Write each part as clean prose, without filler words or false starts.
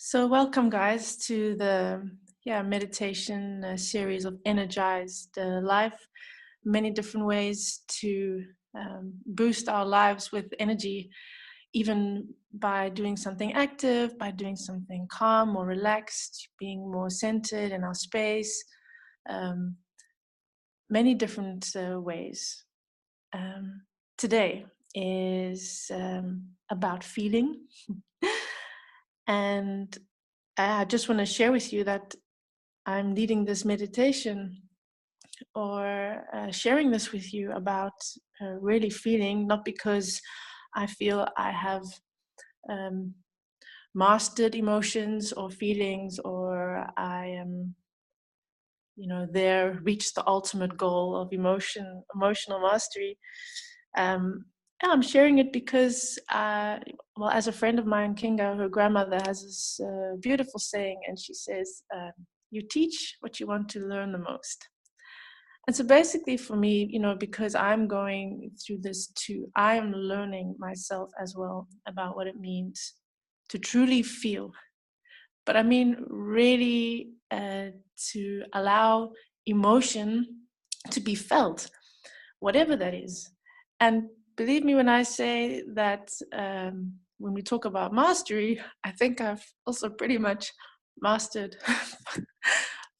So welcome guys to the meditation series of Energized Life. Many different ways to boost our lives with energy, even by doing something active, by doing something calm or relaxed, being more centered in our space. Um, Many different ways. Today is about feeling. And I just want to share with you that I'm leading this meditation or sharing this with you about really feeling, not because I feel I have um, mastered emotions or feelings, or I am, reached the ultimate goal of emotional mastery. And I'm sharing it because, as a friend of mine, Kinga, her grandmother has this beautiful saying, and she says, you teach what you want to learn the most. And so basically for me, because I'm going through this too, I am learning myself as well about what it means to truly feel. But I mean, really to allow emotion to be felt, whatever that is. And believe me when I say that when we talk about mastery, I think I've also pretty much mastered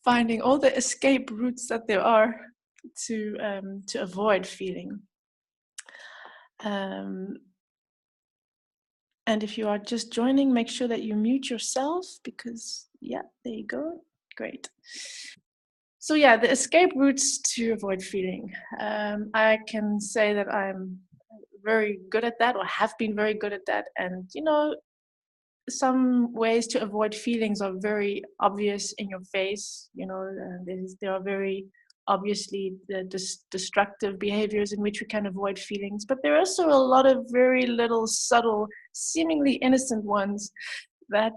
finding all the escape routes that there are to avoid feeling. And if you are just joining, make sure that you mute yourself because, there you go. Great. So the escape routes to avoid feeling. I can say that I'm very good at that, or have been very good at that. And, some ways to avoid feelings are very obvious in your face. There are very obviously the destructive behaviors in which we can avoid feelings, but there are also a lot of very little subtle, seemingly innocent ones that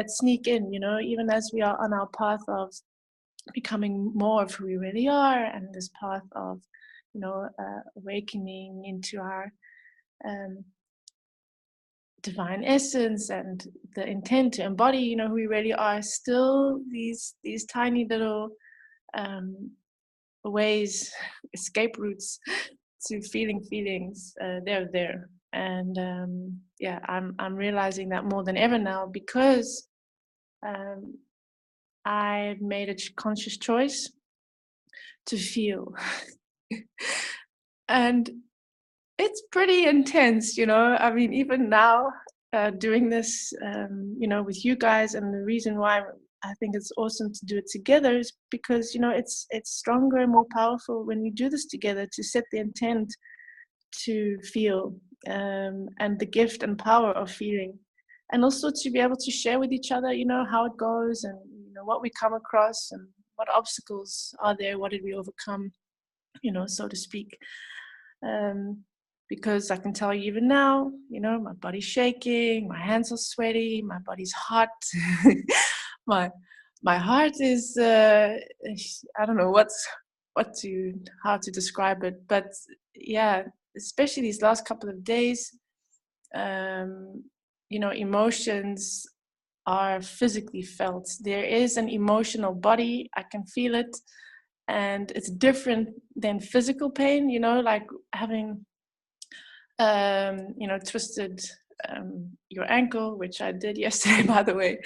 sneak in, even as we are on our path of becoming more of who we really are, and this path of awakening into our divine essence and the intent to embody who we really are. Still these tiny little ways, escape routes to feeling feelings, they're there. And I'm realizing that more than ever now, because I made a conscious choice to feel. And it's pretty intense, I mean, even now, doing this, with you guys, and the reason why I think it's awesome to do it together is because, it's stronger and more powerful when we do this together, to set the intent to feel, and the gift and power of feeling, and also to be able to share with each other, how it goes, and what we come across, and what obstacles are there, what did we overcome, so to speak. Because I can tell you even now, my body's shaking, my hands are sweaty, my body's hot, my heart is I don't know how to describe it, but especially these last couple of days, emotions are physically felt. There is an emotional body, I can feel it, and it's different than physical pain, like having twisted your ankle, which I did yesterday, by the way,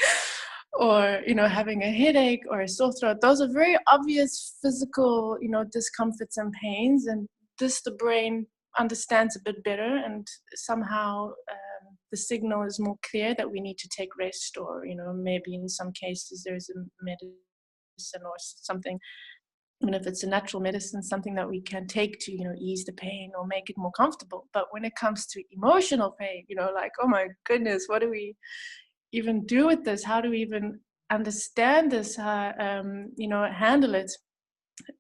or having a headache or a sore throat. Those are very obvious physical discomforts and pains, and this the brain understands a bit better, and somehow the signal is more clear that we need to take rest, or maybe in some cases there's a medicine or something, even if it's a natural medicine, something that we can take to ease the pain or make it more comfortable. But when it comes to emotional pain, like, oh my goodness, what do we even do with this? How do we even understand this? Handle it?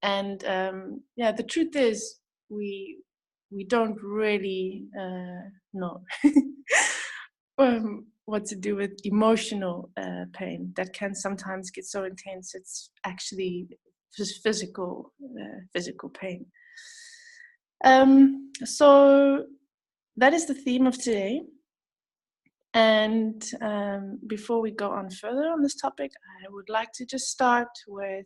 And the truth is, we don't really know what to do with emotional pain that can sometimes get so intense. It's actually just physical pain. So that is the theme of today. And before we go on further on this topic, I would like to just start with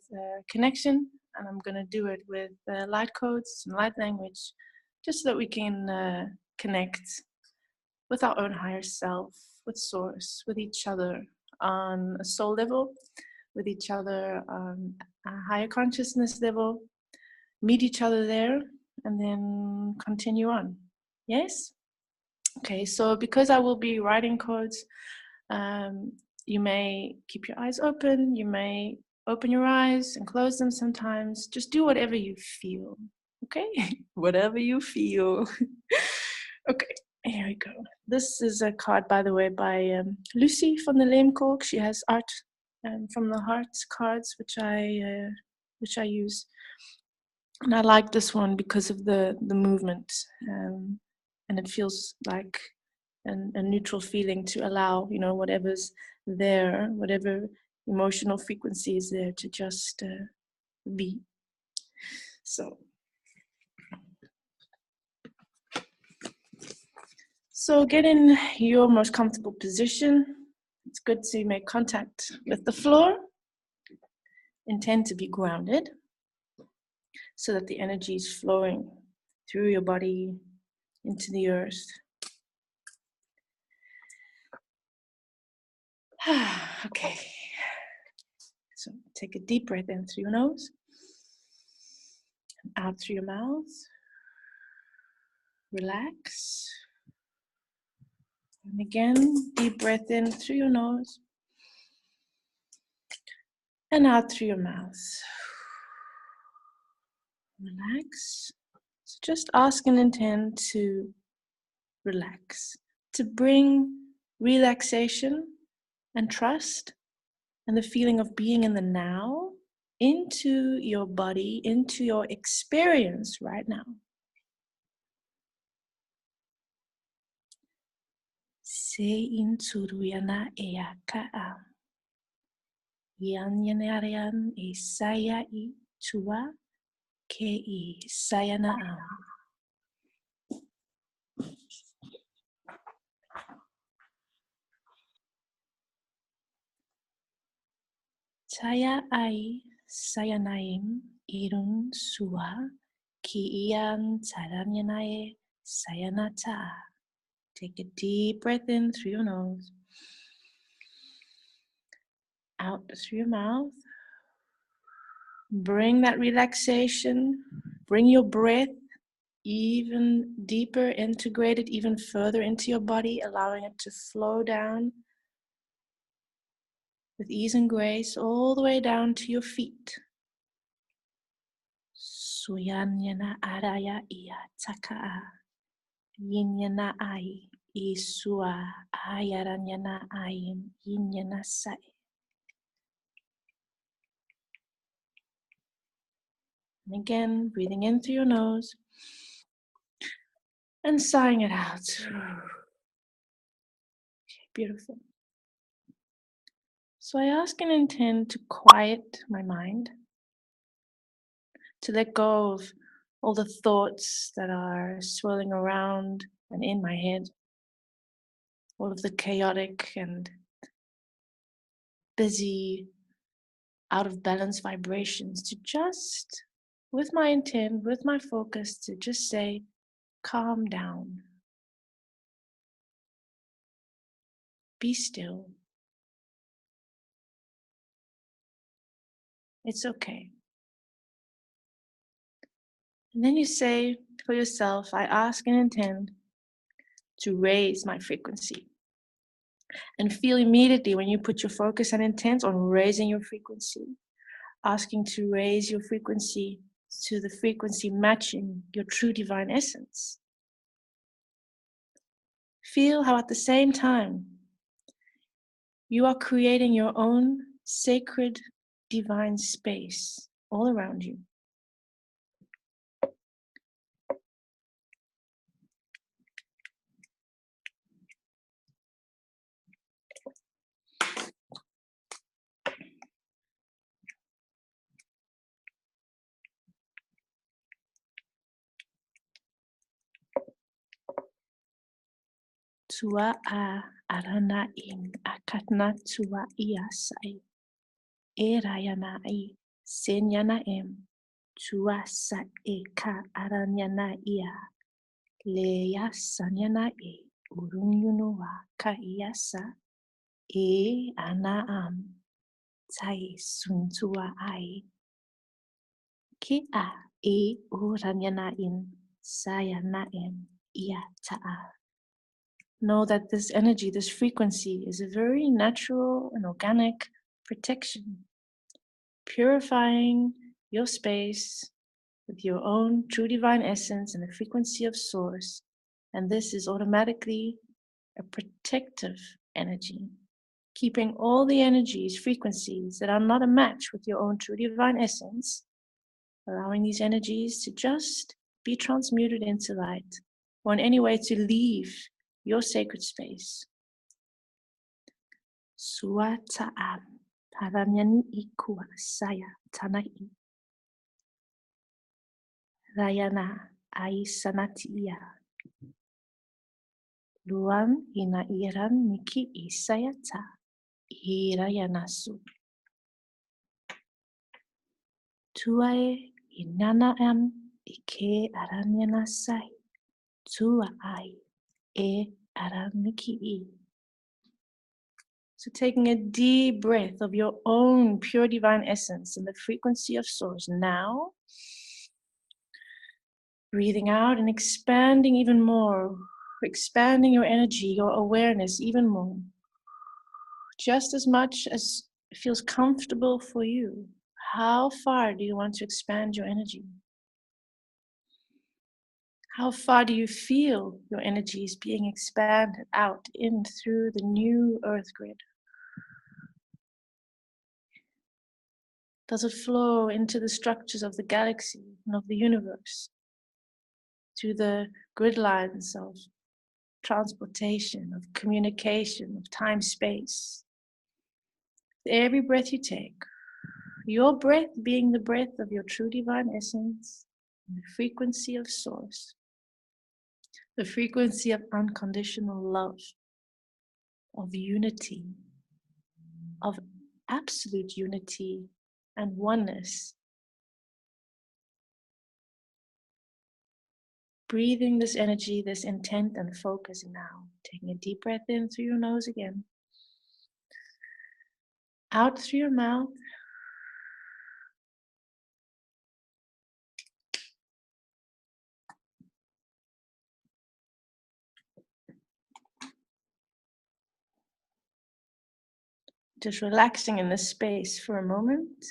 connection, and I'm going to do it with light codes and light language, just so that we can connect with our own higher self, with Source, with each other on a soul level, with each other on a higher consciousness level, meet each other there, and then continue on. Yes? Okay, so because I will be writing codes, you may keep your eyes open, you may open your eyes and close them sometimes. Just do whatever you feel, okay? Whatever you feel. Okay, here we go. This is a card, by the way, by Lucy from the Leemkolk. She has art from the heart cards, which I use. And I like this one because of the movement, and it feels like a neutral feeling to allow, whatever's there, whatever emotional frequency is there, to just be. So get in your most comfortable position. It's good to make contact with the floor. Intend to be grounded so that the energy is flowing through your body into the earth. Okay. So take a deep breath in through your nose and out through your mouth. Relax. And again, deep breath in through your nose and out through your mouth. Relax. So just ask and intend to relax, to bring relaxation and trust and the feeling of being in the now into your body, into your experience right now. Se inturuyana eaka yanyanarian isaya I tua ke I sayana am. Taya ai sayanaim irun sua ki ian taranyanae sayanata. Take a deep breath in through your nose, out through your mouth. Bring that relaxation, bring your breath even deeper, integrated even further into your body, allowing it to flow down with ease and grace all the way down to your feet. Suyanyana araya iya takaa. Yinyana ai isua ayaranyana aim yinyana sai. And again, breathing in through your nose and sighing it out. Okay, beautiful. So I ask and intend to quiet my mind, to let go of all the thoughts that are swirling around and in my head, all of the chaotic and busy, out of balance vibrations, to just, with my intent, with my focus, to just say, calm down. Be still. It's okay. And then you say for yourself, I ask and intend to raise my frequency. And feel immediately when you put your focus and intent on raising your frequency, asking to raise your frequency to the frequency matching your true divine essence. Feel how at the same time you are creating your own sacred divine space all around you. Tua a arana in akatna tua iasai. Erayana I senyana em. Tua sa e ka aranyana ia. Leia sanyana e urunyunua ka iasa. E ana am. Tai suntua ai. Ki a e uranyana in. Sayana em. Ia ta'a. Know that this energy, this frequency is a very natural and organic protection, purifying your space with your own true divine essence and the frequency of source. And this is automatically a protective energy, keeping all the energies, frequencies that are not a match with your own true divine essence, allowing these energies to just be transmuted into light, or in any way to leave your sacred space. Sua ta'am, paranyani ikua saya tanai. Rayana ai sanati ia. Luan ina iran niki isayata. Irayanasu. Tuae inana am ike aranyana sai. Tua ai e araniki I. So taking a deep breath of your own pure divine essence in the frequency of source now. Breathing out and expanding even more. Expanding your energy, your awareness even more. Just as much as it feels comfortable for you. How far do you want to expand your energy? How far do you feel your energy is being expanded out in through the new earth grid? Does it flow into the structures of the galaxy and of the universe? To the grid lines of transportation, of communication, of time, space. Every breath you take, your breath being the breath of your true divine essence, and the frequency of source, the frequency of unconditional love, of unity, of absolute unity and oneness. Breathing this energy, this intent and focus now. Taking a deep breath in through your nose again. Out through your mouth. Just relaxing in this space for a moment.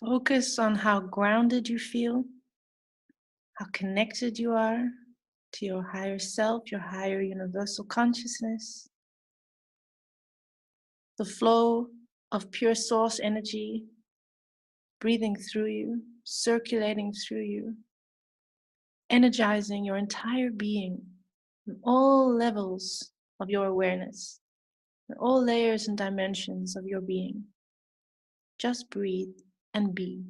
Focus on how grounded you feel, how connected you are to your higher self, your higher universal consciousness. The flow of pure source energy breathing through you, circulating through you, energizing your entire being in all levels of your awareness, in all layers and dimensions of your being. Just breathe and be.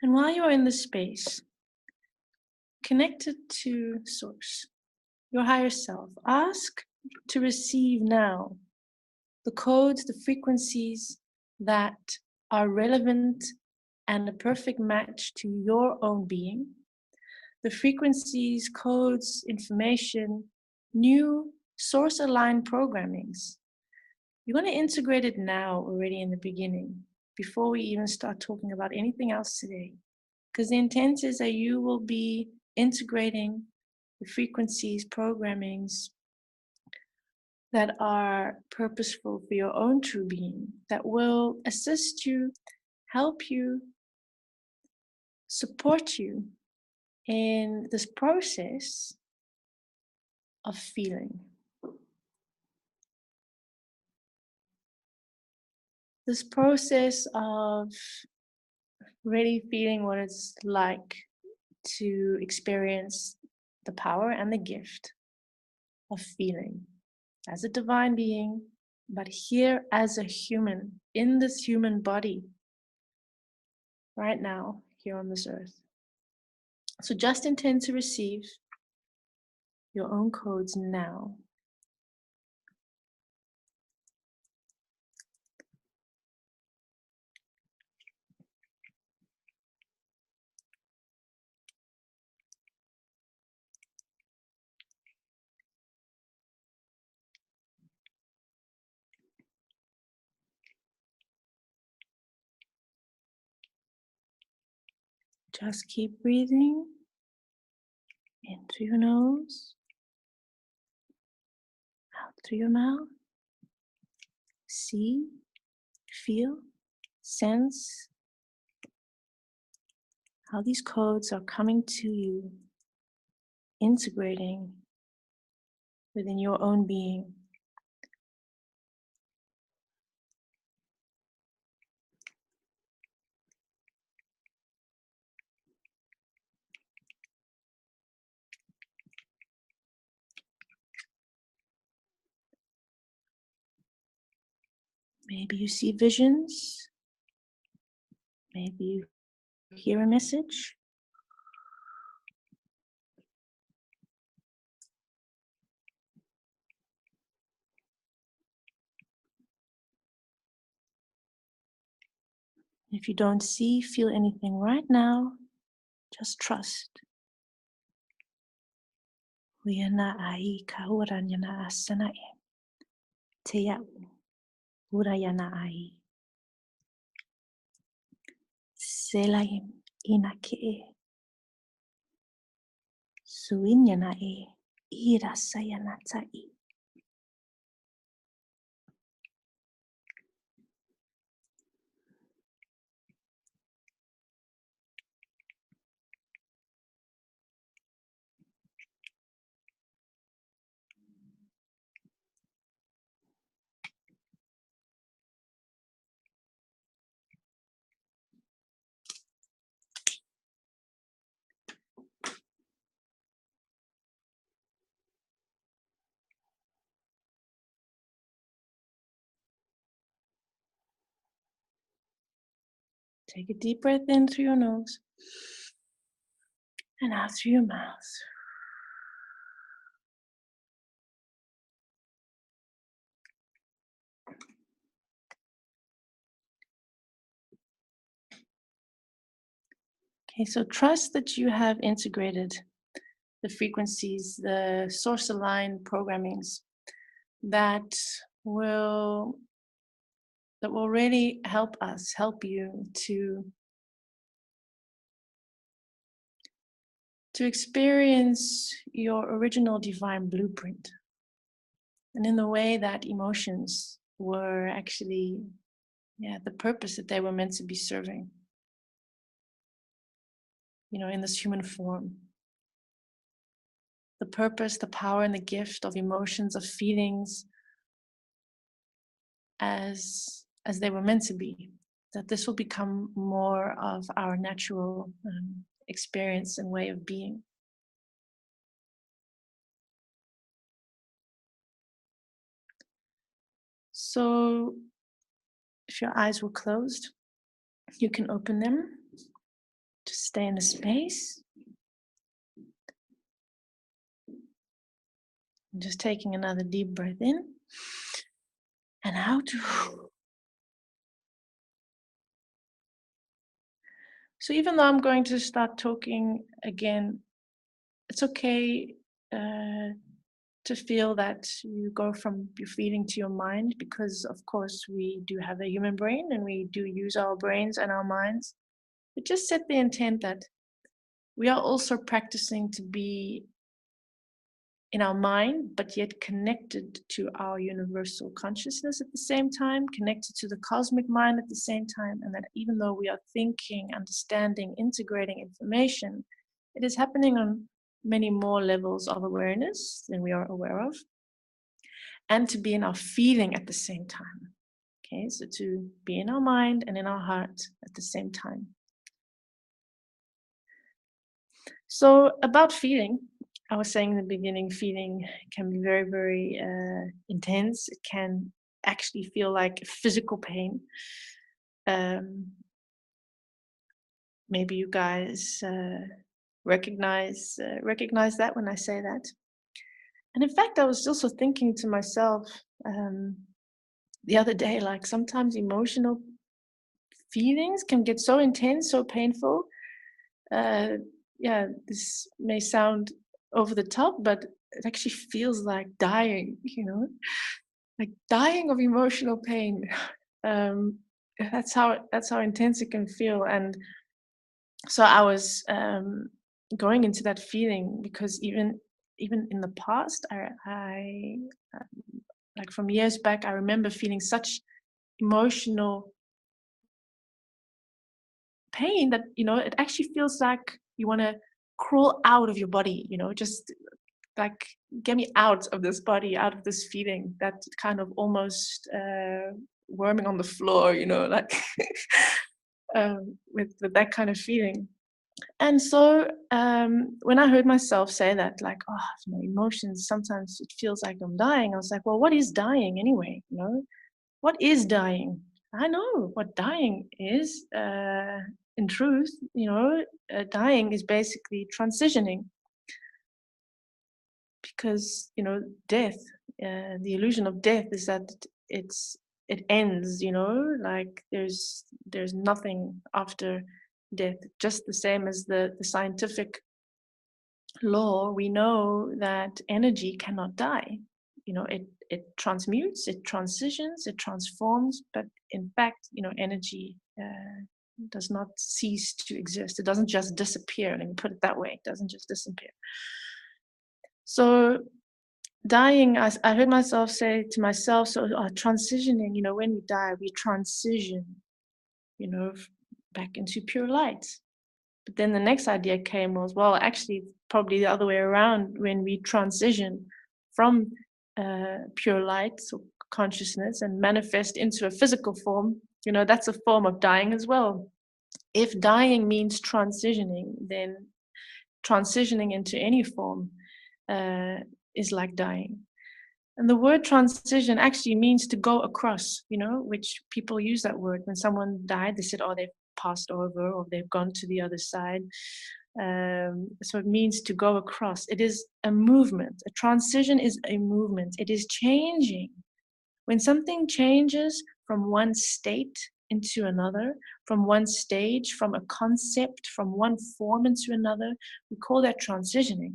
And while you're in this space, connected to Source, your higher self, ask to receive now the codes, the frequencies that are relevant and a perfect match to your own being. The frequencies, codes, information, new source-aligned programmings. You're going to integrate it now already in the beginning, before we even start talking about anything else today. Because the intent is that you will be integrating the frequencies, programmings that are purposeful for your own true being, that will assist you, help you, support you in this process of feeling. This process of really feeling what it's like to experience the power and the gift of feeling as a divine being, but here as a human, in this human body, right now, here on this earth. So just intend to receive your own codes now. Just keep breathing in through your nose, out through your mouth. See, feel, sense how these codes are coming to you, integrating within your own being. Maybe you see visions. Maybe you hear a message. If you don't see, feel anything right now, just trust. Huyana ai kauranyana asanae. Teau urayana ai. Selaim inake. Suinyana e irasayana tai. Take a deep breath in through your nose and out through your mouth. Okay, so trust that you have integrated the frequencies, the source aligned programmings that will really help you to experience your original divine blueprint. And in the way that emotions were actually, the purpose that they were meant to be serving, in this human form. The purpose, the power, and the gift of emotions, of feelings as they were meant to be. That this will become more of our natural experience and way of being. So if your eyes were closed, you can open them to stay in the space. And just taking another deep breath in and out. So even though I'm going to start talking again, it's okay to feel that you go from your feeling to your mind, because of course we do have a human brain and we do use our brains and our minds. But just set the intent that we are also practicing to be in our mind, but yet connected to our universal consciousness at the same time, connected to the cosmic mind at the same time, and that even though we are thinking, understanding, integrating information, it is happening on many more levels of awareness than we are aware of, and to be in our feeling at the same time. Okay, so to be in our mind and in our heart at the same time. So about feeling, I was saying in the beginning, feeling can be very, very intense. It can actually feel like physical pain. Um, Maybe you guys recognize that when I say that. And in fact, I was also thinking to myself the other day, like sometimes emotional feelings can get so intense, so painful. Uh, yeah, this may sound over the top, but it actually feels like dying, like dying of emotional pain. Um, that's how intense it can feel. And so I was going into that feeling because even in the past, I like from years back, I remember feeling such emotional pain that it actually feels like you want to crawl out of your body, just like get me out of this body, out of this feeling, that kind of almost worming on the floor, like with that kind of feeling. And so when I heard myself say that, like, oh, emotions, sometimes it feels like I'm dying, I was like, well, what is dying anyway? What is dying? I know what dying is. In truth, dying is basically transitioning, because death. The illusion of death is that it ends. Like there's nothing after death. Just the same as the scientific law, we know that energy cannot die. It transmutes, it transitions, it transforms, but in fact, energy does not cease to exist. It doesn't just disappear. Let me put it that way. It doesn't just disappear. So dying, I heard myself say to myself, so transitioning, when we die, we transition, back into pure light. But then the next idea came was, well, actually, probably the other way around. When we transition from pure light or consciousness and manifest into a physical form, that's a form of dying as well. If dying means transitioning, then transitioning into any form is like dying. And the word transition actually means to go across, which people use that word. When someone died, they said, oh, they've passed over or they've gone to the other side. So it means to go across. It is a movement. A transition is a movement. It is changing. When something changes from one state into another, from one stage, from a concept, from one form into another, we call that transitioning.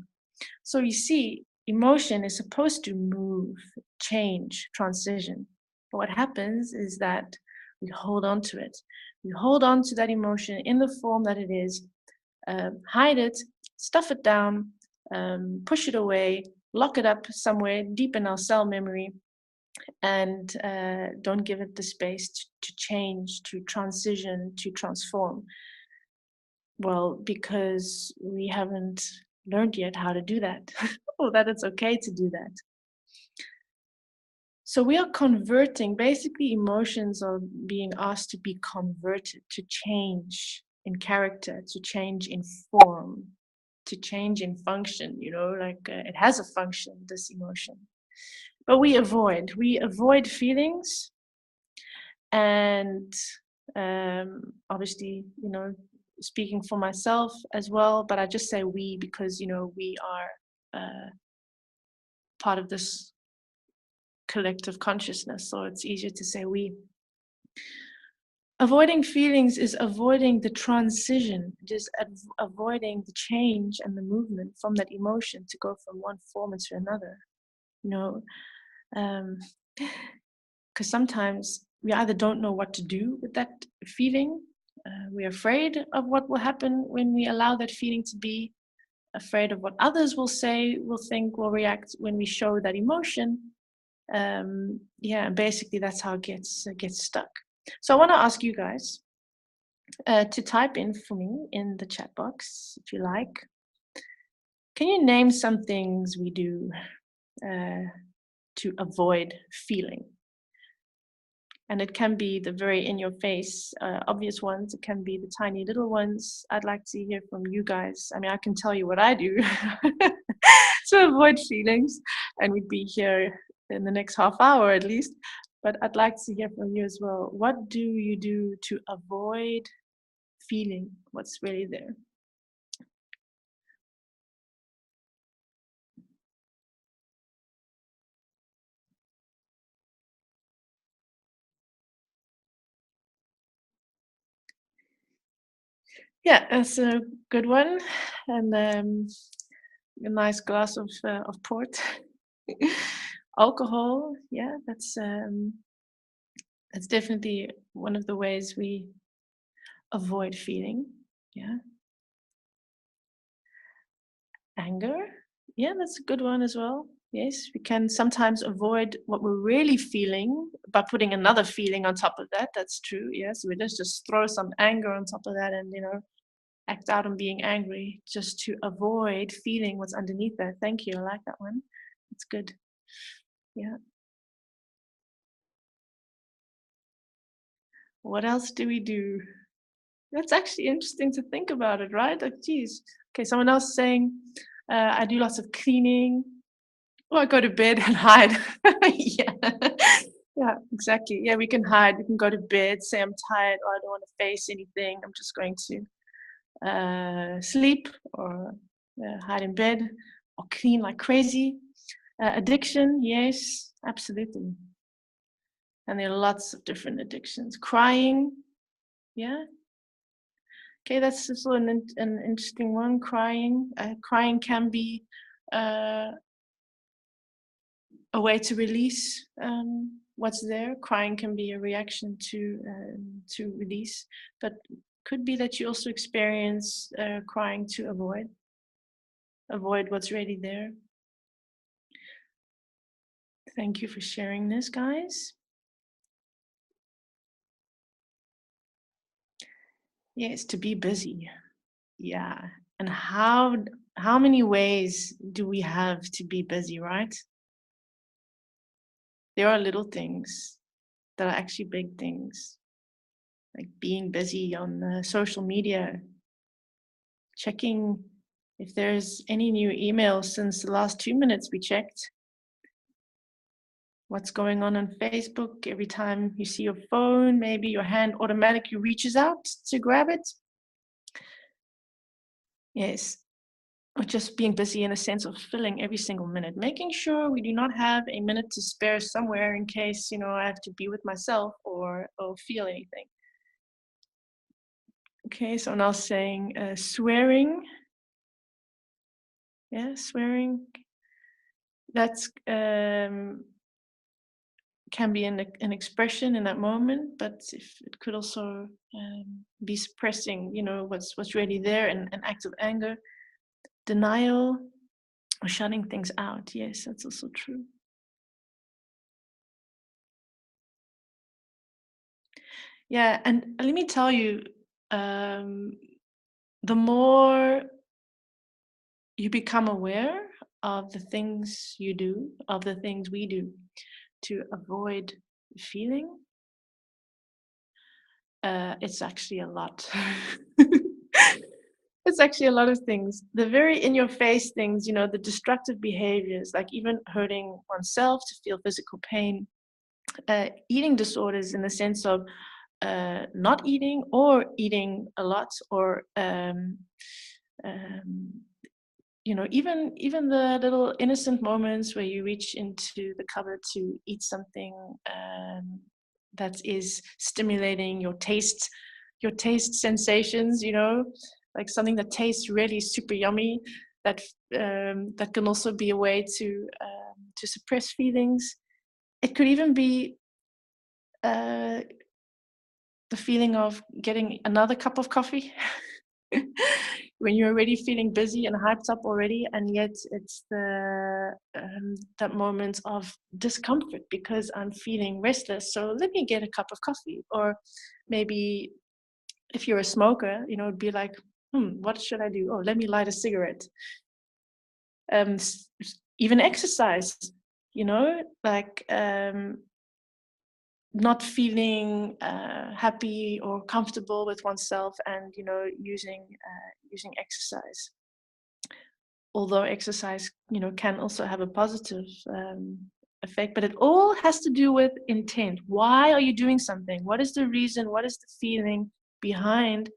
So you see, emotion is supposed to move, change, transition. But what happens is that we hold on to it. We hold on to that emotion in the form that it is, hide it, stuff it down, push it away, lock it up somewhere deep in our cell memory, and don't give it the space to change, to transition, to transform. Well, because we haven't learned yet how to do that, or that it's okay to do that. So we are converting, basically emotions are being asked to be converted, to change in character, to change in form, to change in function, like it has a function, this emotion. But we avoid feelings, and obviously, speaking for myself as well, but I just say we because, we are part of this collective consciousness, so it's easier to say we. Avoiding feelings is avoiding the transition, just avoiding the change and the movement from that emotion to go from one form into another, because sometimes we either don't know what to do with that feeling, we're afraid of what will happen when we allow that feeling to be, afraid of what others will say, will think, will react when we show that emotion. Basically that's how it gets stuck. So I want to ask you guys to type in for me in the chat box, if you like. Can you name some things we do to avoid feeling? And it can be the very in your face, obvious ones. It can be the tiny little ones. I'd like to hear from you guys. I mean, I can tell you what I do to avoid feelings, and we'd be here in the next half hour at least. But I'd like to hear from you as well. What do you do to avoid feeling what's really there? Yeah, that's a good one. And a nice glass of port. Alcohol, yeah, that's definitely one of the ways we avoid feeling. Yeah. Anger, yeah, that's a good one as well. Yes, we can sometimes avoid what we're really feeling by putting another feeling on top of that. That's true. Yes, we just throw some anger on top of that and act out on being angry just to avoid feeling what's underneath that. Thank you. I like that one. It's good. Yeah. What else do we do? That's actually interesting to think about it, right? Like, geez. Okay, someone else saying, I do lots of cleaning. Or I go to bed and hide. Yeah. Yeah, exactly. Yeah, we can hide. We can go to bed, say I'm tired or I don't want to face anything. I'm just going to sleep or hide in bed or clean like crazy. Addiction, yes, absolutely. And there are lots of different addictions. Crying, yeah. Okay, that's also an interesting one. Crying can be uh, a way to release what's there. Crying can be a reaction to release, but could be that you also experience crying to avoid what's really there. Thank you for sharing this, guys. Yes, to be busy. Yeah. And how many ways do we have to be busy, right? There are little things that are actually big things, like being busy on social media, checking if there's any new emails since the last 2 minutes we checked. What's going on Facebook? Every time you see your phone, maybe your hand automatically reaches out to grab it. Yes. Or just being busy in a sense of filling every single minute, making sure we do not have a minute to spare somewhere in case, I have to be with myself or feel anything. Okay, so now saying swearing. Yeah, swearing. That's can be an expression in that moment, but if it could also be suppressing, what's really there, and an act of anger, denial, or shutting things out. Yes, that's also true. Yeah, and let me tell you, the more you become aware of the things you do, of the things we do to avoid feeling, it's actually a lot. It's actually a lot of things. The very in your face things, the destructive behaviors, like even hurting oneself to feel physical pain, eating disorders in the sense of not eating or eating a lot, or um, even the little innocent moments where you reach into the cupboard to eat something that is stimulating your taste sensations, like something that tastes really super yummy, that can also be a way to suppress feelings. It could even be uh, the feeling of getting another cup of coffee when you're already feeling busy and hyped up already, and yet it's that moment of discomfort because I'm feeling restless, so let me get a cup of coffee. Or maybe if you're a smoker, it'd be like, what should I do? Oh, let me light a cigarette. Even exercise, like not feeling happy or comfortable with oneself, and using exercise. Although exercise can also have a positive effect, but it all has to do with intent. Why are you doing something? What is the reason? What is the feeling behind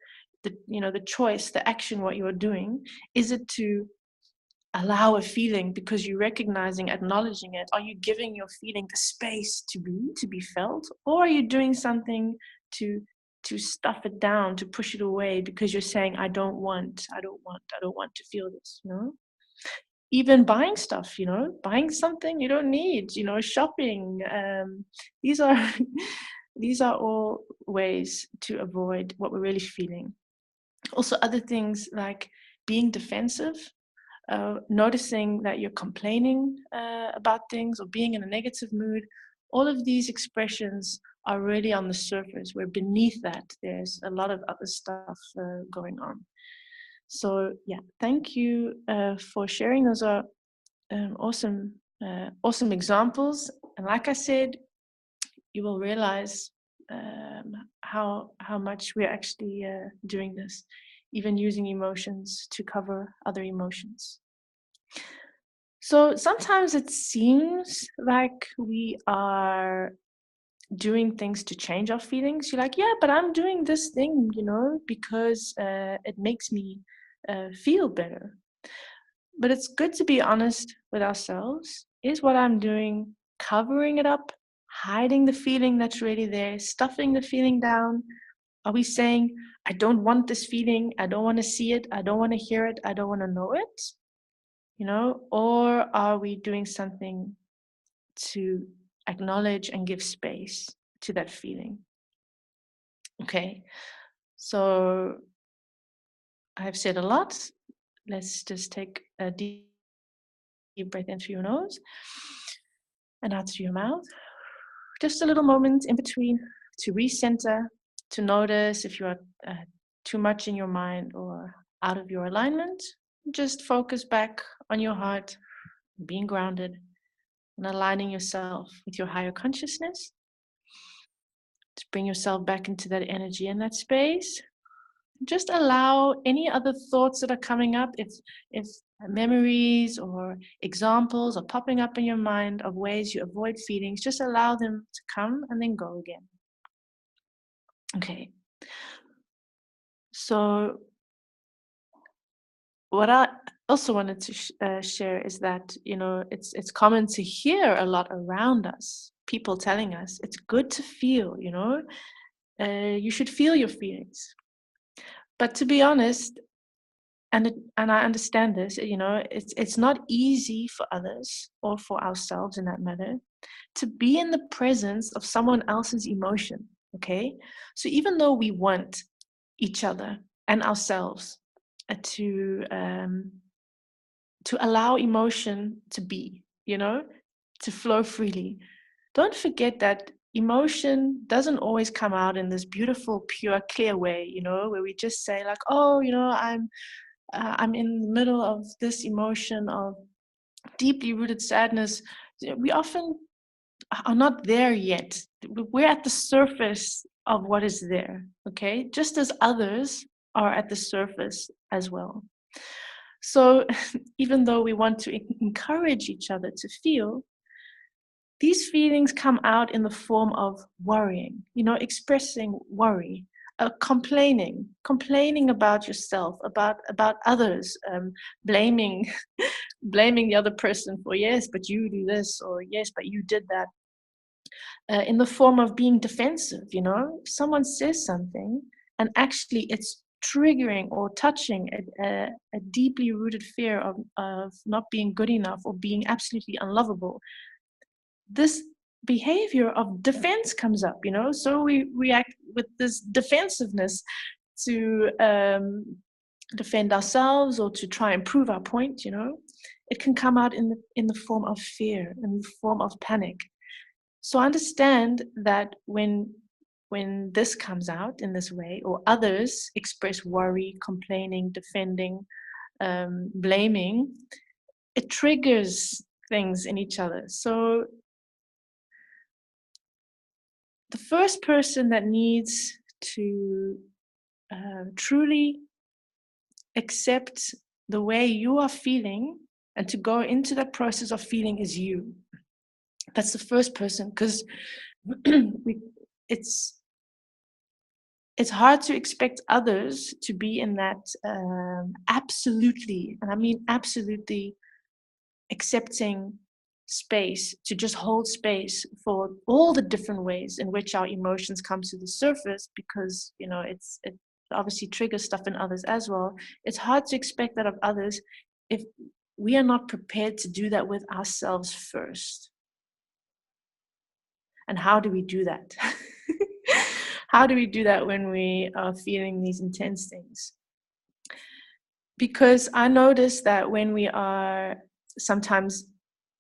the choice, the action, what you are doing? Is it to allow a feeling because you're recognizing, acknowledging it? Are you giving your feeling the space to be felt? Or are you doing something to stuff it down, to push it away because you're saying, I don't want to feel this, Even buying stuff, buying something you don't need, shopping. These are these are all ways to avoid what we're really feeling. Also, other things like being defensive, noticing that you're complaining about things or being in a negative mood. All of these expressions are really on the surface, where beneath that there's a lot of other stuff going on. So yeah, thank you for sharing. Those are awesome examples. And like I said, you will realize how much we're actually doing this, even using emotions to cover other emotions. So sometimes it seems like we are doing things to change our feelings. You're like, yeah, but I'm doing this thing, because it makes me feel better. But it's good to be honest with ourselves. Is what I'm doing covering it up, hiding the feeling that's really there, stuffing the feeling down? Are we saying, I don't want this feeling, I don't want to see it, I don't want to hear it, I don't want to know it? Or are we doing something to acknowledge and give space to that feeling? Okay, so I've said a lot. Let's just take a deep breath in through your nose and out through your mouth. Just a little moment in between to recenter, to notice if you are too much in your mind or out of your alignment. Just focus back on your heart, being grounded, and aligning yourself with your higher consciousness. To bring yourself back into that energy and that space. Just allow any other thoughts that are coming up, if memories or examples are popping up in your mind of ways you avoid feelings, just allow them to come and then go again. Okay. So what I also wanted to share is that, it's common to hear a lot around us, people telling us it's good to feel, you should feel your feelings. But to be honest, and I understand this, it's not easy for others or for ourselves in that matter to be in the presence of someone else's emotion. Okay, so even though we want each other and ourselves to allow emotion to be, to flow freely, don't forget that emotion doesn't always come out in this beautiful, pure, clear way, where we just say like, oh, I'm in the middle of this emotion of deeply rooted sadness. We often are not there yet. We're at the surface of what is there, okay? Just as others are at the surface as well. So even though we want to encourage each other to feel, these feelings come out in the form of worrying, expressing worry, complaining about yourself, about others, blaming blaming the other person for, yes, but you do this, or yes, but you did that, in the form of being defensive. If someone says something and actually it's triggering or touching a deeply rooted fear of not being good enough or being absolutely unlovable, this behavior of defense comes up, so we react with this defensiveness to defend ourselves or to try and prove our point. It can come out in the form of fear, in the form of panic. So understand that when this comes out in this way, or others express worry, complaining, defending, blaming, it triggers things in each other. So the first person that needs to truly accept the way you are feeling and to go into that process of feeling is you. That's the first person, because it's hard to expect others to be in that absolutely, and I mean absolutely, accepting space, to just hold space for all the different ways in which our emotions come to the surface, because it obviously triggers stuff in others as well. It's hard to expect that of others if we are not prepared to do that with ourselves first. And how do we do that? How do we do that when we are feeling these intense things? Because I notice that when we are sometimes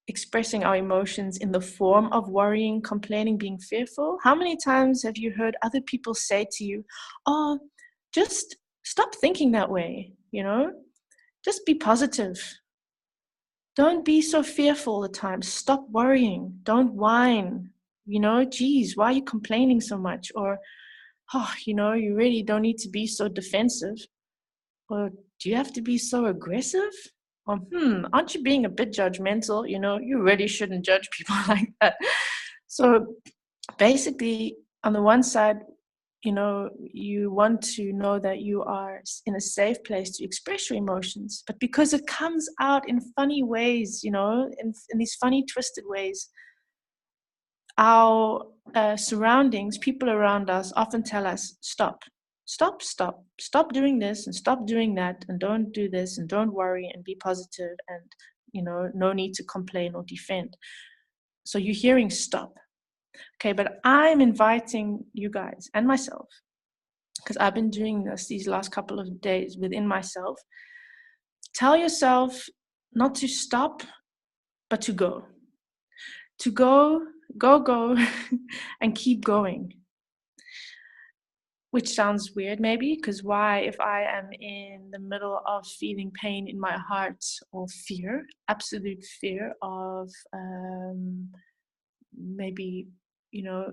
expressing our emotions in the form of worrying, complaining, being fearful, how many times have you heard other people say to you, oh, just stop thinking that way, just be positive. Don't be so fearful all the time. Stop worrying. Don't whine. Geez, why are you complaining so much? Or, oh, you really don't need to be so defensive. Or, do you have to be so aggressive? Or, aren't you being a bit judgmental? You really shouldn't judge people like that. So basically, on the one side, you want to know that you are in a safe place to express your emotions, but because it comes out in funny ways, in these funny twisted ways, our surroundings, people around us, often tell us, stop doing this and stop doing that, and don't do this and don't worry and be positive, and no need to complain or defend. So you're hearing stop. Okay, but I'm inviting you guys and myself, because I've been doing this these last couple of days within myself. Tell yourself not to stop, but to go. To go, and keep going. Which sounds weird maybe, because why, if I am in the middle of feeling pain in my heart, or fear, absolute fear of maybe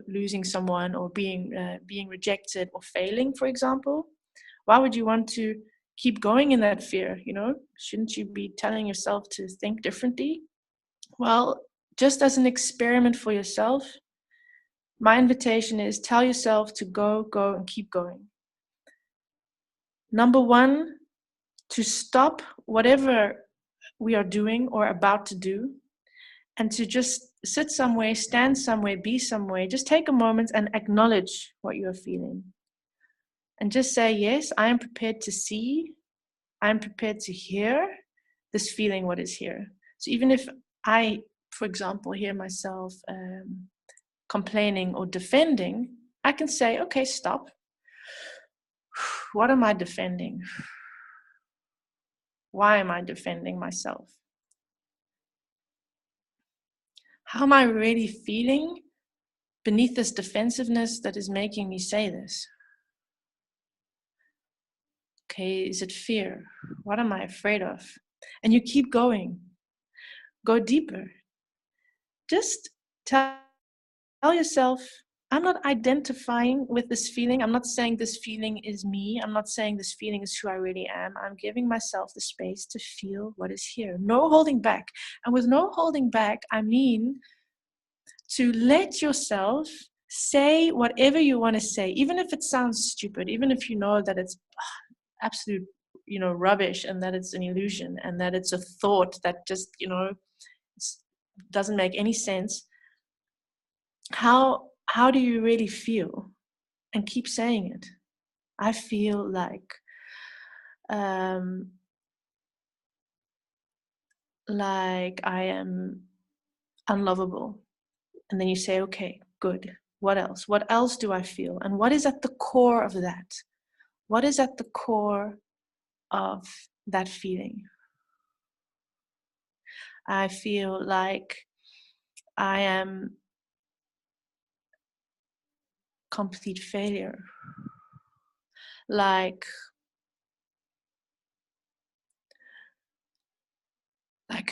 losing someone, or being rejected, or failing, for example, why would you want to keep going in that fear? Shouldn't you be telling yourself to think differently? Well, just as an experiment for yourself, my invitation is, tell yourself to go and keep going. Number one, to stop whatever we are doing or about to do, and to just sit somewhere, stand somewhere, be somewhere. Just take a moment and acknowledge what you are feeling. And just say, yes, I am prepared to see, I am prepared to hear this feeling, what is here. So even if I, for example, hear myself complaining or defending, I can say, okay, stop. What am I defending? Why am I defending myself? How am I really feeling beneath this defensiveness that is making me say this? Okay, is it fear? What am I afraid of? And you keep going. Go deeper. Just tell yourself, I'm not identifying with this feeling. I'm not saying this feeling is me. I'm not saying this feeling is who I really am. I'm giving myself the space to feel what is here. No holding back. And with no holding back, I mean to let yourself say whatever you want to say, even if it sounds stupid, even if you know that it's absolute rubbish, and that it's an illusion, and that it's a thought that just doesn't make any sense. How do you really feel? And keep saying it. I feel like I am unlovable. And then you say, okay, good. What else? What else do I feel? And what is at the core of that? What is at the core of that feeling? I feel like I am complete failure. Like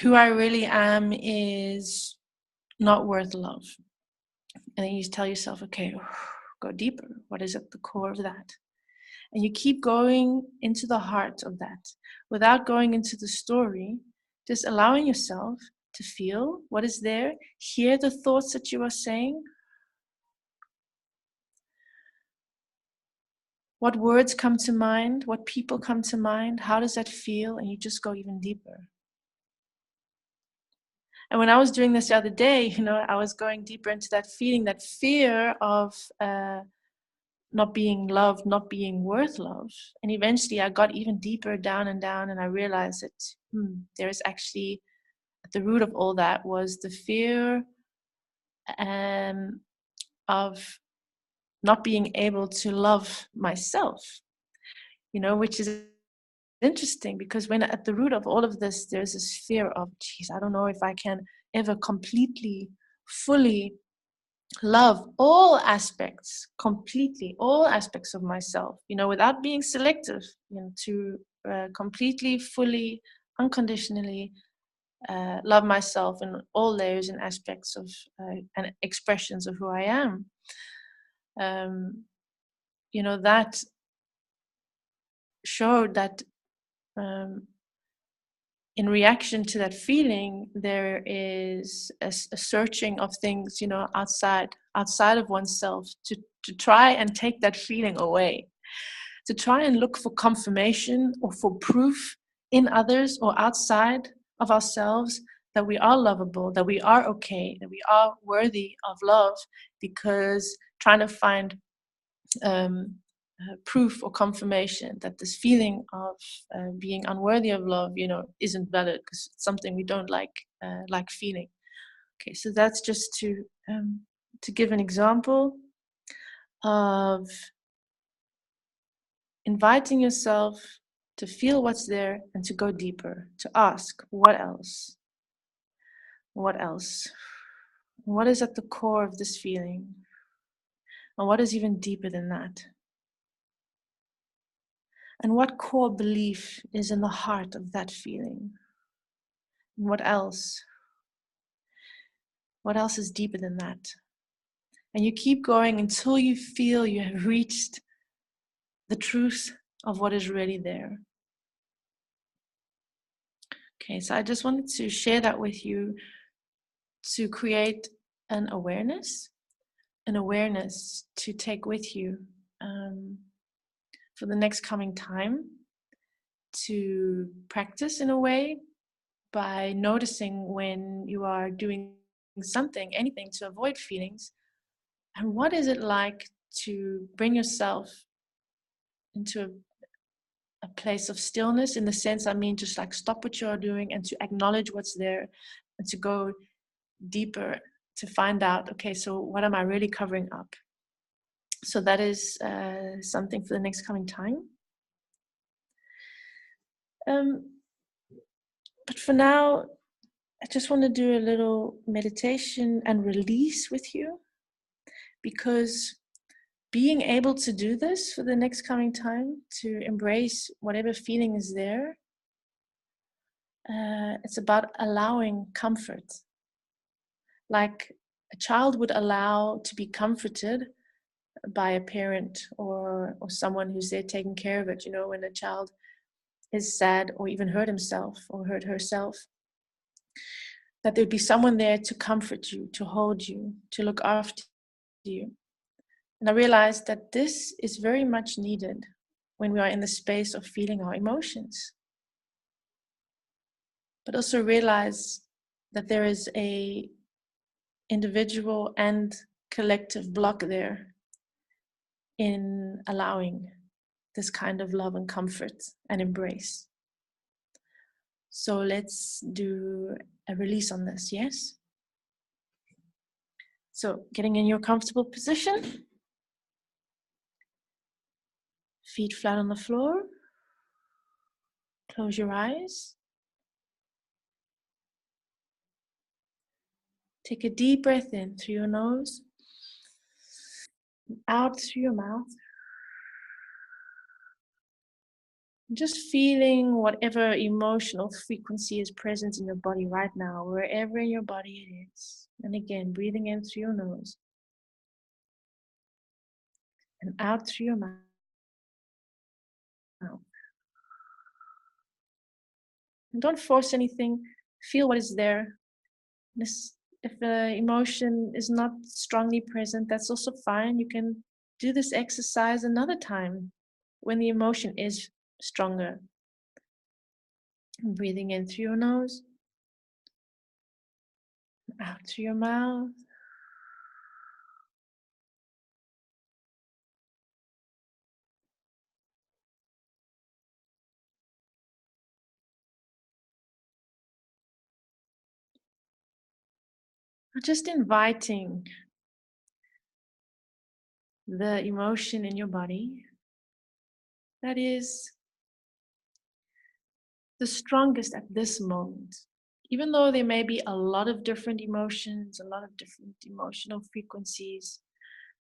who I really am is not worth love. And then you tell yourself, okay, go deeper. What is at the core of that? And you keep going into the heart of that without going into the story, just allowing yourself to feel what is there, hear the thoughts that you are saying, what words come to mind, what people come to mind, how does that feel, and you just go even deeper. And when I was doing this the other day, I was going deeper into that feeling, that fear of not being loved, not being worth love. And eventually I got even deeper down, and I realized that there is actually, at the root of all that was the fear of not being able to love myself, which is interesting because when at the root of all of this, there's this fear of, geez, I don't know if I can ever completely, fully love all aspects of myself, without being selective, to completely, fully, unconditionally love myself in all layers and aspects of and expressions of who I am. That showed that in reaction to that feeling, there is a searching of things, outside of oneself to try and take that feeling away, to try and look for confirmation or for proof in others or outside of ourselves that we are lovable, that we are okay, that we are worthy of love, because trying to find proof or confirmation that this feeling of being unworthy of love, isn't valid, because it's something we don't like feeling. Okay, so that's just to give an example of inviting yourself to feel what's there and to go deeper, to ask, what else? What else? What is at the core of this feeling? And what is even deeper than that? And what core belief is in the heart of that feeling? And what else? What else is deeper than that? And you keep going until you feel you have reached the truth of what is really there. Okay, so I just wanted to share that with you, to create an awareness to take with you for the next coming time, to practice in a way by noticing when you are doing anything to avoid feelings, and what is it like to bring yourself into a place of stillness, in the sense, I mean, just like stop what you're doing and to acknowledge what's there, and to go deeper to find out, okay, so what am I really covering up? So that is something for the next coming time. But for now, I just want to do a little meditation and release with you, because being able to do this for the next coming time, to embrace whatever feeling is there, it's about allowing comfort. Like a child would allow to be comforted by a parent or someone who's there taking care of it. When a child is sad or even hurt himself or hurt herself, that there'd be someone there to comfort you, to hold you, to look after you. And I realized that this is very much needed when we are in the space of feeling our emotions. But also realize that there is a individual and collective block there in allowing this kind of love and comfort and embrace. So let's do a release on this, yes? So getting in your comfortable position, feet flat on the floor, close your eyes. Take a deep breath in through your nose, out through your mouth. Just feeling whatever emotional frequency is present in your body right now, wherever in your body it is. And again, breathing in through your nose. and out through your mouth. And don't force anything. Feel what is there. If the emotion is not strongly present, that's also fine. You can do this exercise another time when the emotion is stronger. And breathing in through your nose, out through your mouth. Just inviting the emotion in your body that is the strongest at this moment. Even though there may be a lot of different emotions, a lot of different emotional frequencies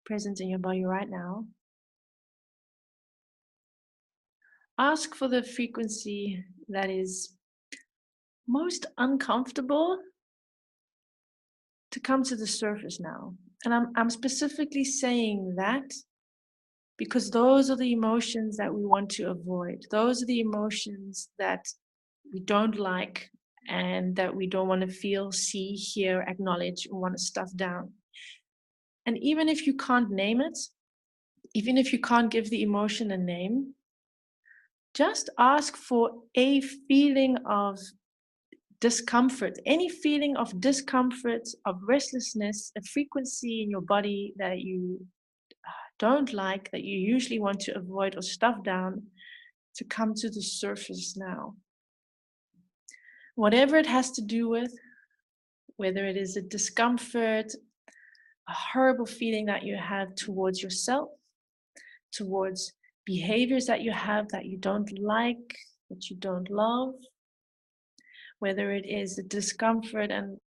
present in your body right now, ask for the frequency that is most uncomfortable to come to the surface now. And I'm specifically saying that because those are the emotions that we want to avoid. Those are the emotions that we don't like and that we don't want to feel, see, hear, acknowledge, or want to stuff down. And even if you can't name it, even if you can't give the emotion a name, just ask for a feeling of discomfort, any feeling of discomfort, of restlessness, a frequency in your body that you don't like, that you usually want to avoid or stuff down, to come to the surface now. Whatever it has to do with, whether it is a discomfort, a horrible feeling that you have towards yourself, towards behaviors that you have that you don't like, that you don't love, whether it is a discomfort and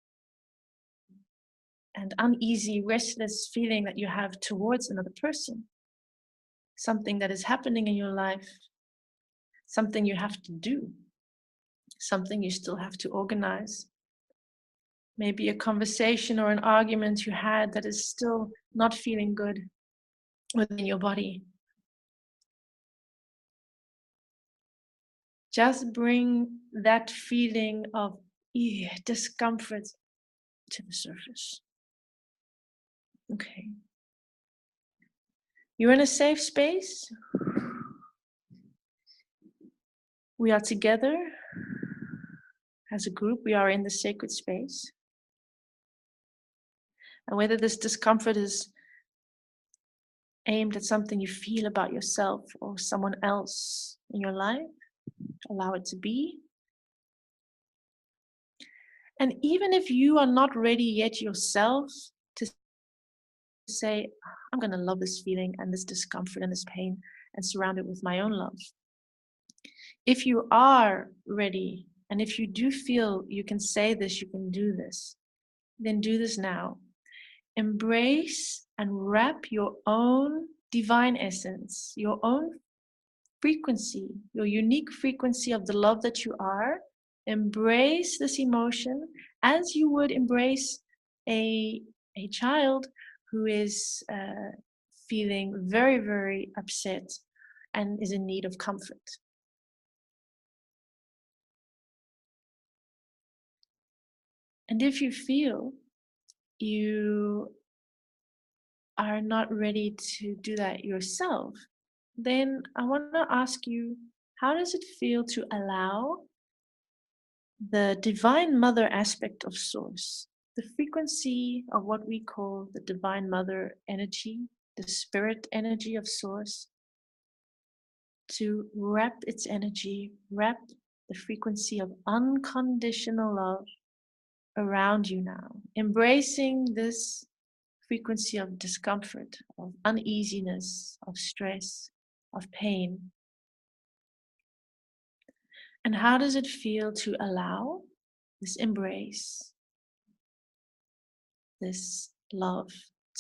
uneasy, restless feeling that you have towards another person, something that is happening in your life, something you have to do, something you still have to organize. Maybe a conversation or an argument you had that is still not feeling good within your body. Just bring that feeling of discomfort to the surface. Okay. You're in a safe space. We are together as a group. We are in the sacred space. And whether this discomfort is aimed at something you feel about yourself or someone else in your life, allow it to be. And even if you are not ready yet yourself to say, I'm going to love this feeling and this discomfort and this pain and surround it with my own love. If you are ready, and if you do feel you can say this, you can do this, then do this now. Embrace and wrap your own divine essence, your own frequency, your unique frequency of the love that you are. Embrace this emotion as you would embrace a child who is feeling very, very upset and is in need of comfort. And if you feel you are not ready to do that yourself, then I want to ask you, how does it feel to allow the divine mother aspect of source, the frequency of what we call the divine mother energy, the spirit energy of source, to wrap its energy, wrap the frequency of unconditional love around you now, embracing this frequency of discomfort, of uneasiness, of stress, of pain. And how does it feel to allow this embrace, this love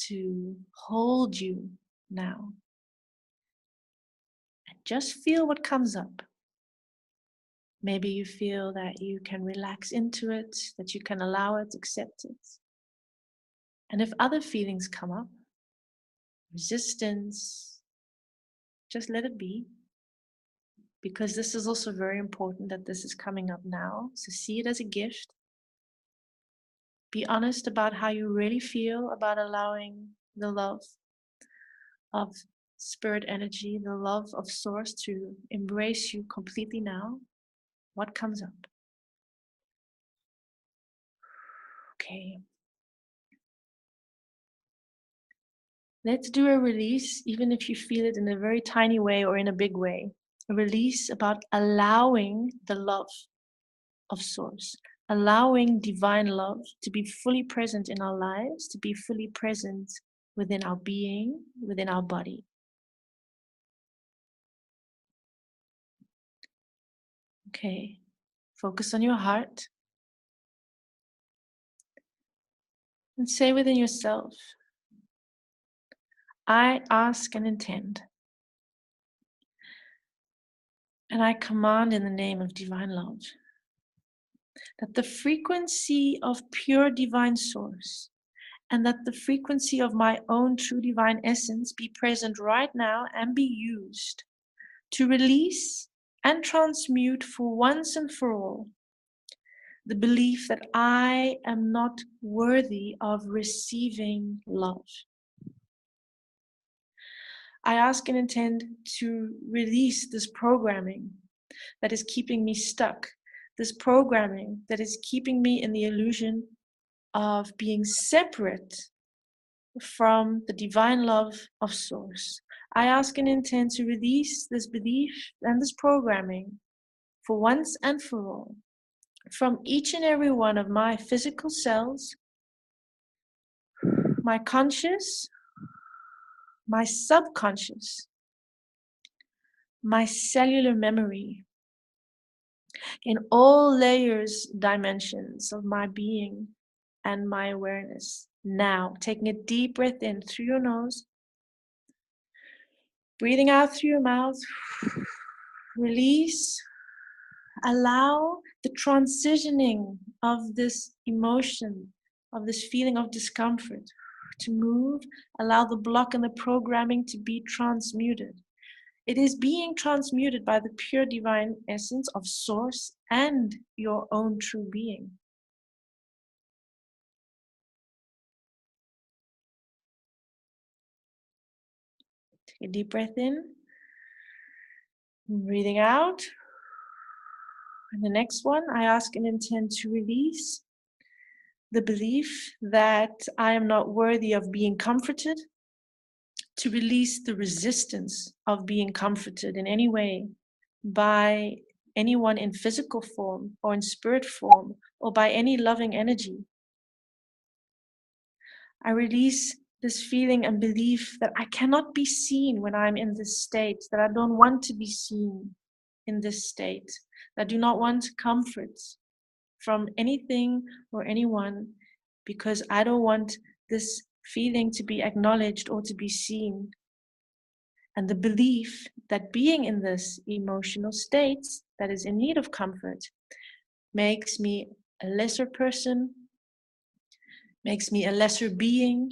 to hold you now? And just feel what comes up. Maybe you feel that you can relax into it, that you can allow it, accept it. And if other feelings come up, resistance, Just let it be. Because this is also very important that this is coming up now. So see it as a gift. Be honest about how you really feel about allowing the love of spirit energy, the love of source to embrace you completely now. What comes up? Okay. Let's do a release, even if you feel it in a very tiny way or in a big way. A release about allowing the love of source, allowing divine love to be fully present in our lives, to be fully present within our being, within our body. Okay, focus on your heart and say within yourself, I ask and intend, and I command in the name of divine love, that the frequency of pure divine source and that the frequency of my own true divine essence be present right now and be used to release and transmute for once and for all the belief that I am not worthy of receiving love. I ask and intend to release this programming that is keeping me stuck, this programming that is keeping me in the illusion of being separate from the divine love of source. I ask and intend to release this belief and this programming for once and for all from each and every one of my physical cells, my conscious, my subconscious, my cellular memory, in all layers, dimensions of my being and my awareness. Now, taking a deep breath in through your nose, breathing out through your mouth, release, allow the transitioning of this emotion, of this feeling of discomfort to move, allow the block and the programming to be transmuted. It is being transmuted by the pure divine essence of source and your own true being. Take a deep breath in, breathing out. And the next one, I ask and intend to release the belief that I am not worthy of being comforted, to release the resistance of being comforted in any way by anyone in physical form or in spirit form or by any loving energy. I release this feeling and belief that I cannot be seen when I'm in this state, that I don't want to be seen in this state, that I do not want comfort from anything or anyone because I don't want this feeling to be acknowledged or to be seen. And the belief that being in this emotional state that is in need of comfort makes me a lesser person, makes me a lesser being,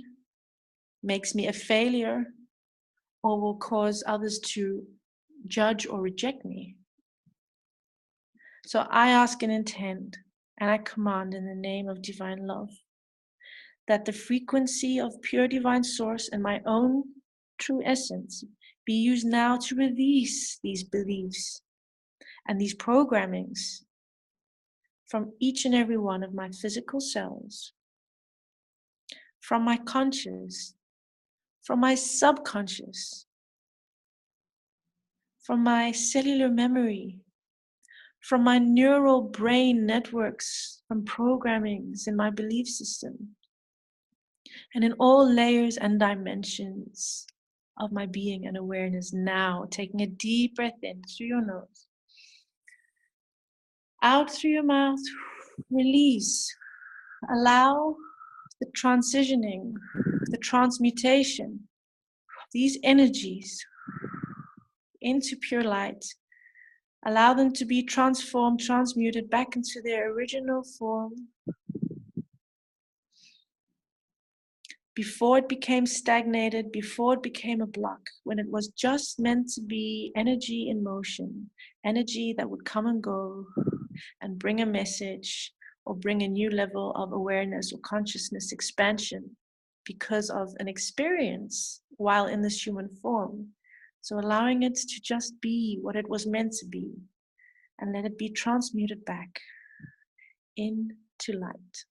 makes me a failure, or will cause others to judge or reject me. So I ask and intend, and I command in the name of divine love, that the frequency of pure divine source and my own true essence be used now to release these beliefs and these programmings from each and every one of my physical cells, from my conscious, from my subconscious, from my cellular memory, from my neural brain networks, from programmings in my belief system, and in all layers and dimensions of my being and awareness. Now, taking a deep breath in through your nose, out through your mouth, release, allow the transitioning, the transmutation, these energies into pure light. Allow them to be transformed, transmuted back into their original form. before it became stagnated, before it became a block, when it was just meant to be energy in motion, energy that would come and go and bring a message or bring a new level of awareness or consciousness expansion because of an experience while in this human form. So allowing it to just be what it was meant to be and let it be transmuted back into light.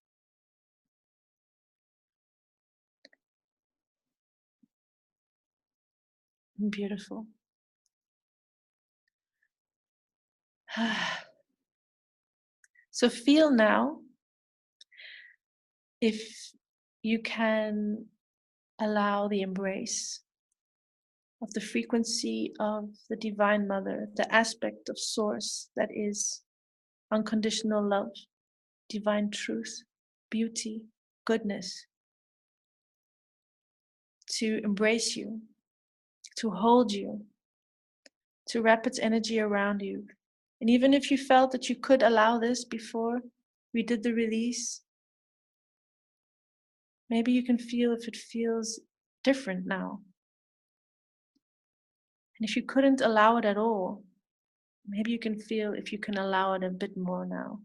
Beautiful. So feel now if you can allow the embrace of the frequency of the Divine Mother, the aspect of Source that is unconditional love, divine truth, beauty, goodness, to embrace you, to hold you, to wrap its energy around you. And even if you felt that you could allow this before we did the release, maybe you can feel if it feels different now. And if you couldn't allow it at all, maybe you can feel if you can allow it a bit more now.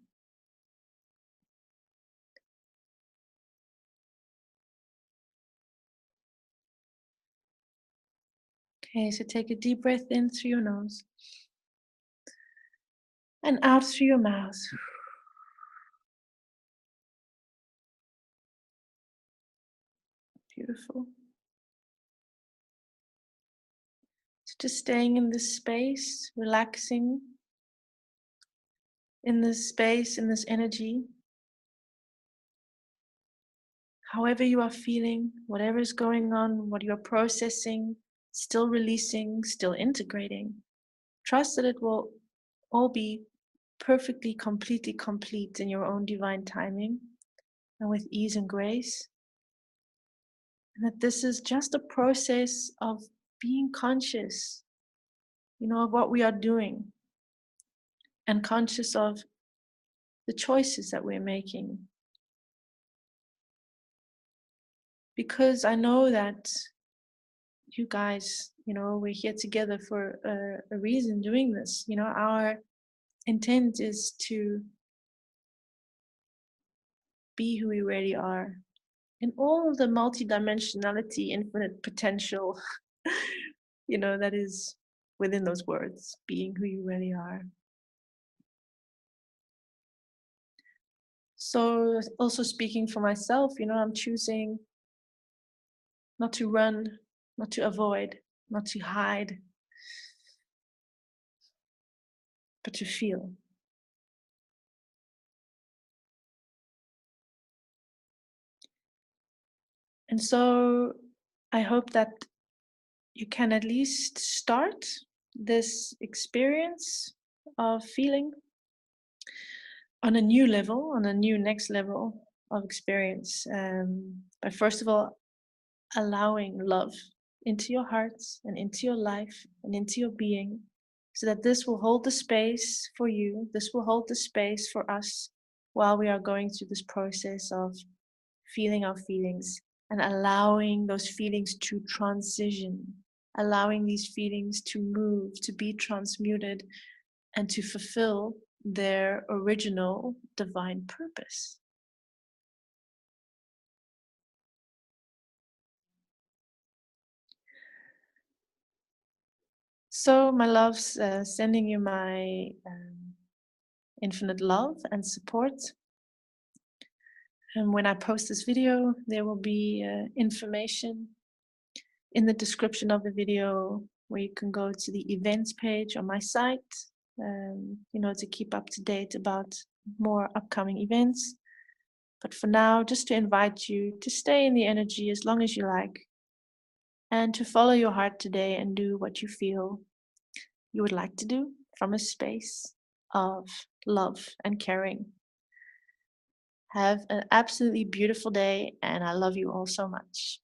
Okay, so take a deep breath in through your nose and out through your mouth. Beautiful. So just staying in this space, relaxing in this space, in this energy. However you are feeling, whatever is going on, what you're processing, still releasing, still integrating. Trust that it will all be perfectly, completely complete in your own divine timing and with ease and grace. And that this is just a process of being conscious, of what we are doing and conscious of the choices that we're making. Because I know that you guys, we're here together for a reason doing this. Our intent is to be who we really are in all the multidimensionality, infinite potential, that is within those words, being who you really are. So also speaking for myself, I'm choosing not to run, not to avoid, not to hide, but to feel. And so I hope that you can at least start this experience of feeling on a new level, on a new next level of experience. But first of all, allowing love into your hearts and into your life and into your being, so that this will hold the space for you, this will hold the space for us while we are going through this process of feeling our feelings and allowing those feelings to transition, allowing these feelings to move, to be transmuted, and to fulfill their original divine purpose. So, my loves, sending you my infinite love and support. And when I post this video, there will be information in the description of the video where you can go to the events page on my site, to keep up to date about more upcoming events. But for now, just to invite you to stay in the energy as long as you like, and to follow your heart today and do what you feel you would like to do from a space of love and caring. Have an absolutely beautiful day, and I love you all so much.